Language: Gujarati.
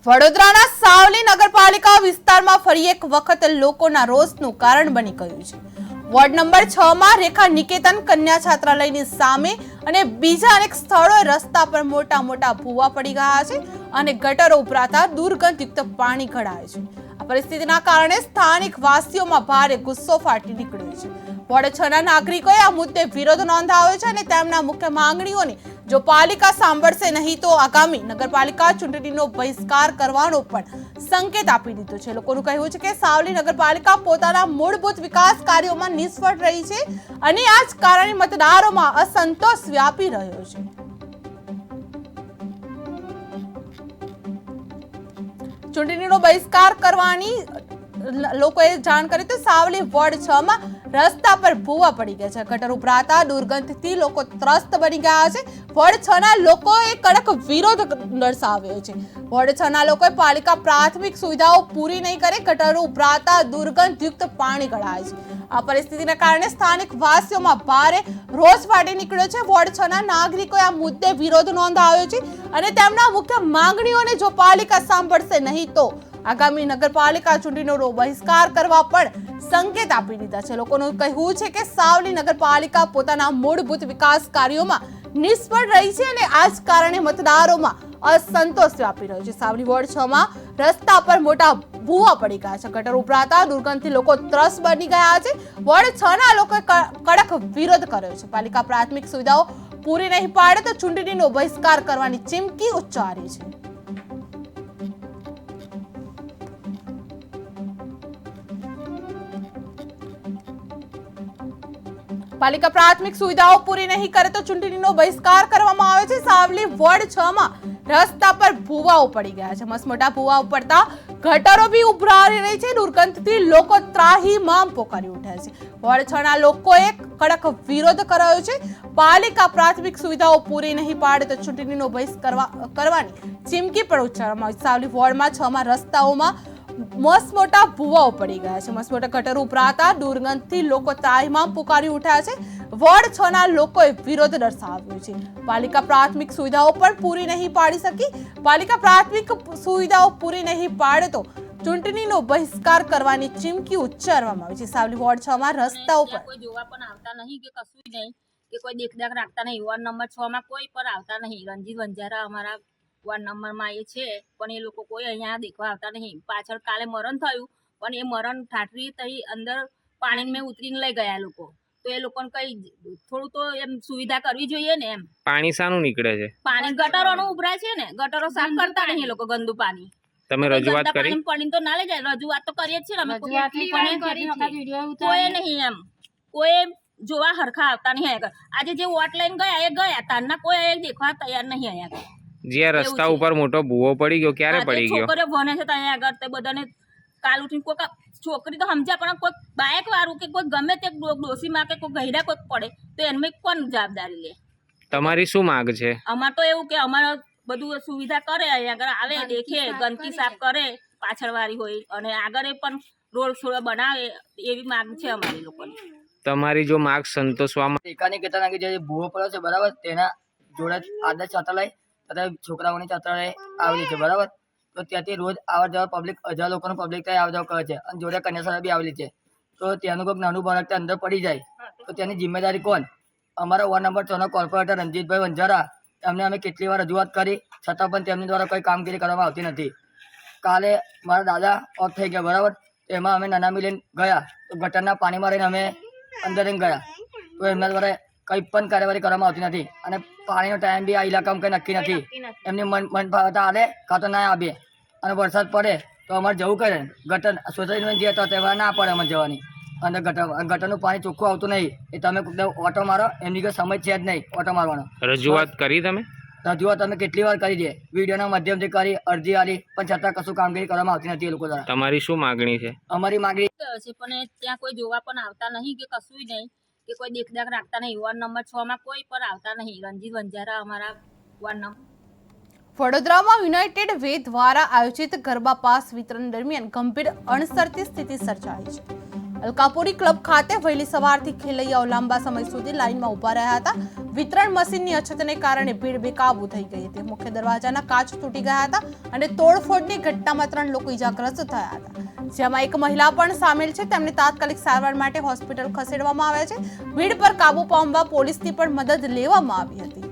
વડોદરાના સાવલી નગરપાલિકા વિસ્તારમાં ફરી એક વખત લોકોના રોષનું કારણ બની ગયું છે। વોર્ડ નંબર 6 માં રેખા નિકેતન કન્યા છાત્રાલયની સામે અને બીજા અનેક સ્થળોએ રસ્તા પર મોટા મોટા ભૂવા પડી ગયા છે અને ગટરો ઉભરાતા દુર્ગંધયુક્ત પાણી ગળાય છે। આ પરિસ્થિતિના કારણે સ્થાનિક વાસીઓમાં ભારે ગુસ્સો ફાટી નીકળ્યો છે। વોર્ડ 6 ના નાગરિકોએ આ મુદ્દે વિરોધ નોંધાવ્યો છે અને તેમના મુખ્ય માંગણીઓને જો પાલિકા સાંભળશે નહીં તો આગામી નગરપાલિકા ચૂંટણીનો બહિષ્કાર કરવાનો પણ સંકેત આપી દીધો છે। લોકોનું કહેવું છે કે સાવલી નગરપાલિકા પોતાના મૂળભૂત વિકાસ કાર્યોમાં નિષ્ફળ રહી છે અને આ જ કારણે મતદારોમાં અસંતોષ વ્યાપી રહ્યો છે। ચૂંટણીનો બહિષ્કાર કરવાની લોકોએ જાણ કરી તો સાવલી વોર્ડ 6 માં રસ્તા પર ભૂવા પડી ગયા છે। ગટર ઉભરાતા દુર્ગંધથી લોકો ત્રસ્ત બની ગયા છે। વોર્ડ 6 ના લોકોએ કડક વિરોધ દર્શાવ્યો છે। વોર્ડ 6 ના લોકોએ પાલિકા પ્રાથમિક સુવિધાઓ પૂરી નહીં કરે, ગટરો ઉભરાતા દુર્ગંધયુક્ત પાણી ગળાય છે। આ પરિસ્થિતિના કારણે સ્થાનિક વાસીઓમાં ભારે રોષ ફાટી નીકળ્યો છે। વોર્ડ 6 ના નાગરિકોએ આ મુદ્દે વિરોધ નોંધાવ્યો છે અને તેમના મુખ્ય માંગણીઓને જો પાલિકા સાંભળશે નહીં તો આગામી નગરપાલિકા ચૂંટણીનો બહિષ્કાર કરવા પણ સંકેત આપી દીધા છે। લોકોનું કહેવું છે કે સાવલી નગરપાલિકા પોતાના મૂળભૂત વિકાસ કાર્યોમાં નિષ્ફળ રહી છે અને આ જ કારણે મતદારોમાં અસંતોષ વ્યાપી રહ્યો છે। સાવલી વોર્ડ 6 માં રસ્તા પર મોટા ભૂવા પડી ગયા છે। ગટર ઉભરાતા દુર્ગંધથી લોકો ત્રસ્ત બની ગયા છે। વોર્ડ 6 ના લોકોએ કડક વિરોધ કર્યો છે। પાલિકા પ્રાથમિક સુવિધાઓ પૂરી નહીં પાડે તો ચૂંટણીનો બહિષ્કાર કરવાની ચીમકી ઉચ્ચારી છે। પાલિકા પ્રાથમિક સુવિધાઓ પૂરી નહીં કરે તો ચૂંટણીનો બહિષ્કાર કરવામાં આવે છે। સાવલી વોર્ડ 6 માં રસ્તા પર ભૂવાઓ પડી ગયા છે। મસમોટા ભૂવા પડતા ગટરો બી ઉભરાઈ રહી છે। દુર્ગંધથી લોકો ત્રાહીમામ પોકારી ઉઠ્યા છે। વોર્ડ 6 ના લોકોએ કડક વિરોધ કર્યો છે। પાલિકા પ્રાથમિક સુવિધાઓ પૂરી નહીં પાડે તો ચૂંટણીનો બહિષ્કાર કરવાની ચીમકી પણ ઉચ્ચારવામાં આવી। સાવલી વોર્ડમાં 6 માં રસ્તાઓમાં મસમોટા ભૂવાઓ પડી ગયા છે। મસમોટા ગટર ઉભરાતા દુર્ગંધથી લોકો ત્રાહીમામ પુકારી ઉઠ્યા છે। વોર્ડ 6 ના લોકોએ વિરોધ દર્શાવ્યો છે। પાલિકા પ્રાથમિક સુવિધાઓ પણ પૂરી નહીં પાડી શકી। પાલિકા પ્રાથમિક સુવિધાઓ પૂરી નહીં પાડે તો ચૂંટણીનો બહિષ્કાર કરવાની ચીમકી ઉચ્ચારવામાં આવી છે। સાવલી વોર્ડ 6 માં રસ્તાઓ પર કોઈ જોવા પણ આવતા નહીં કે કશું નહીં કે કોઈ દેખદાખ રાખતા નહીં। વોર્ડ નંબર 6 માં કોઈ પણ આવતા નહીં। રણજીત વંજારા અમારા વોર્ડ નંબરમાં એ છે પણ એ લોકો કોઈ અહીંયા દેખવા આવતા નહીં। પાછળ કાલે મરણ થયું પણ એ મરણ ઠાઠરી થઈ અંદર પાણી મેં ઉતરીને લઈ ગયા લોકો, તો એ લોકોને કઈ થોડું તો એમ સુવિધા કરવી જોઈએ ને। એમ પાણી શાનું નીકળે છે? પાણી ગટરોનું ઉભરાય છે ને, ગટરો સાફ કરતા નહીં એ લોકો, ગંદુ પાણી। તમે રજૂઆત કરી? પાણી તો ના લઈ જાય, રજૂઆત તો કરીએ જ છે અમે, કોઈ નહીં એમ, કોઈ જોવા હરખા આવતા નહીં અહીંયા। આજે જે વોટ લઈને ગયા એ ગયા, તારના કોઈ દેખવા તૈયાર નહીં અહીંયા। જે રસ્તા ઉપર મોટો ભૂવો પડી ગયો, ક્યારે પડી ગયો? છોકરીઓ ભણે છે ત્યાં આગળ, તે બધાને કાલ ઉઠીને કોઈ છોકરી તો સમજ્યા પણ કોઈ બાઇક વાળું કે કોઈ ગમે તે ડોસીમાં કે કોઈ ગહેરા કોઈ પડે તો એમને કોણ જવાબદારી લે? તમારી શું માંગ છે? અમાર તો એવું કે અમારે બધું સુવિધા કરે, અહીંયા આગળ આવે, દેખે, ગંદકી સાફ કરે પાછળ વાળી હોય અને આગળ પણ રોડ છોડ બનાવે, એવી માંગ છે અમારી લોકોની। તમારી જો માંગ સંતોષવામાં રેખાની કેતન જે ભૂવો પડ્યો છે બરાબર, તેના જોડે આદર્શ છાત્રાલય તથા છોકરાઓની છાત્રાલય આવેલી છે બરાબર। તો ત્યાંથી રોજ આવર જવર પબ્લિક 1000 લોકોનું પબ્લિક ત્યાં આવ જાવ કરે છે અને જોડે કન્યાશાળા બી આવેલી છે। તો ત્યાંનું કોઈક નાનું બાળક ત્યાં અંદર પડી જાય તો તેની જિમ્મેદારી કોણ? અમારા વોર્ડ નંબર 6 ના કોર્પોરેટર રણજીતભાઈ વંજારા, એમને અમે કેટલી વાર રજૂઆત કરી છતાં પણ તેમની દ્વારા કોઈ કામગીરી કરવામાં આવતી નથી। કાલે મારા દાદા ઓફ થઈ ગયા બરાબર, એમાં અમે નનામી લઈને ગયા તો ગટરના પાણીમાં રહીને અમે અંદર રહીને ગયા તો એમના દ્વારા કંઈ પણ કાર્યવાહી કરવામાં આવતી નથી અને પાણીનો ટાઈમ બી આ ઇલાકામાં કંઈ નક્કી નથી। એમની મન ફાવતા આવે કાં તો ના આવે અને વરસાદ પડે તો અમારે જવું કરે, ગટર સોસાયટીમાં જે હતા તેમાં ના પડે અમારે જવાની અને ગટરનું પાણી ચોખ્ખું આવતું નહીં। એ તમે ઓટો મારો, એમની કોઈ સમજ છે જ નહીં ઓટો મારવાનો। રજૂઆત કરી તમે? રજૂઆત અમે કેટલી વાર કરી છે, વિડીયોના માધ્યમથી કરી, અરજી આલી, પણ છતાં કશું કામગીરી કરવામાં આવતી નથી એ લોકો દ્વારા। તમારી શું માગણી છે? અમારી માગણી છે પણ ત્યાં કોઈ જોવા પણ આવતા નહીં કે કશું નહીં કે કોઈ દેખદાખ રાખતા નહીં। વોર્ડ નંબર 6 માં કોઈ પણ આવતા નહીં। રણજીત વંજારા અમારા વોર્ડ નંબર। વડોદરામાં યુનાઇટેડ વે દ્વારા આયોજિત ગરબા પાસ વિતરણ દરમિયાન ગંભીર અણસરતી સ્થિતિ સર્જાઈ છે। અલકાપુરી ક્લબ ખાતે વહેલી સવારથી ખેલૈયાઓ લાંબા સમય સુધી લાઇનમાં ઊભા રહ્યા હતા. વિતરણ મશીનની અછતને કારણે ભીડ બેકાબુ થઈ ગઈ હતી. મુખ્ય દરવાજાના કાચ તૂટી ગયા હતા અને તોડફોડની ઘટનામાં 3 લોકો ઈજાગ્રસ્ત થયા હતા, જેમાં એક મહિલા પણ સામેલ છે. તેમને તાત્કાલિક સારવાર માટે હોસ્પિટલ ખસેડવામાં આવ્યા છે. ભીડ પર કાબુ પામવા પોલીસની પણ મદદ લેવામાં આવી હતી.